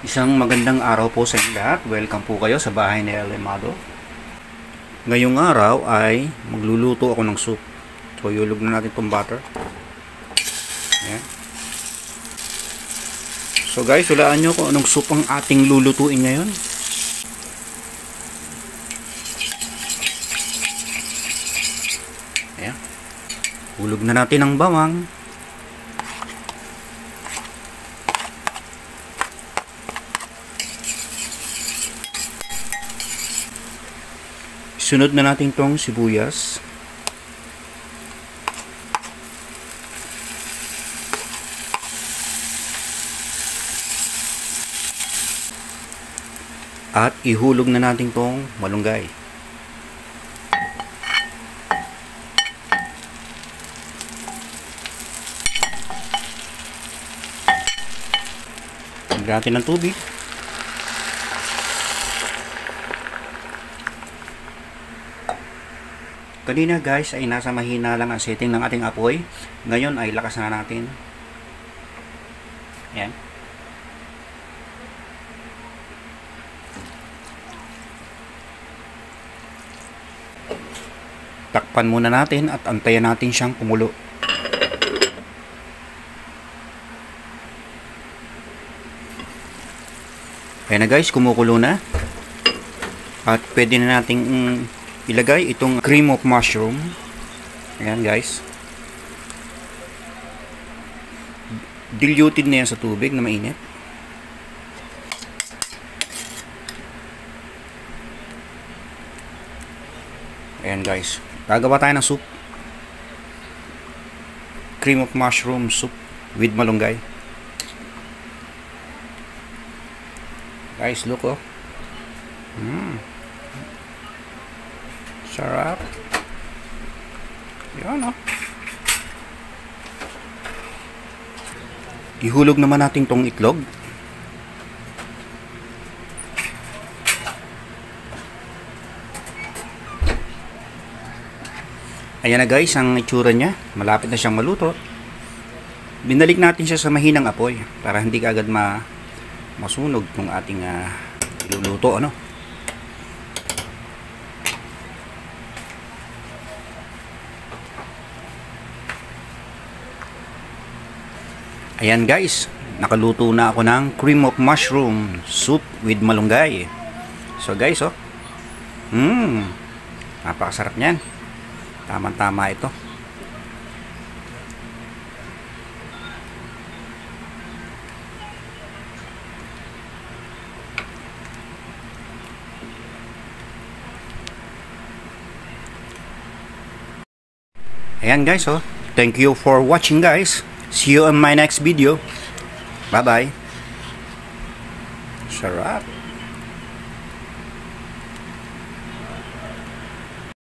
Isang magandang araw po sa inyo lahat. Welcome po kayo sa bahay ni El Amado. Ngayong araw ay magluluto ako ng soup. So, iulog na natin itong butter. Ayan. So guys, hulaan nyo kung anong soup ang ating lulutuin ngayon. Ayan. Hulog na natin ang bawang. Sunod na natin tong sibuyas. At ihulog na natin tong malunggay. Lagyan natin ng tubig. Kanina guys ay nasa mahina lang ang setting ng ating apoy. Ngayon ay lakas na natin. Ayan. Takpan muna natin at antayan natin siyang kumulo. Ayan na guys, kumukulo na. At pwede na nating ilagay itong cream of mushroom. Ayan guys. Diluted na yan sa tubig na mainit. Ayan guys. Gagawa tayo ng soup. Cream of mushroom soup with malunggay. Guys, look oh. Sarap. Yan oh. Ihulog naman natin tong itlog. Ayan na guys, ang itsura niya. Malapit na siyang maluto. Binalik natin siya sa mahinang apoy para hindi kaagad masunog yung ating iluluto, ano. Ayan guys, nakaluto na ako ng cream of mushroom soup with malunggay. So guys, oh. Napakasarap niyan. Tama-tama ito. Ayan guys, oh. Thank you for watching guys. See you on my next video. Bye bye. Sarap.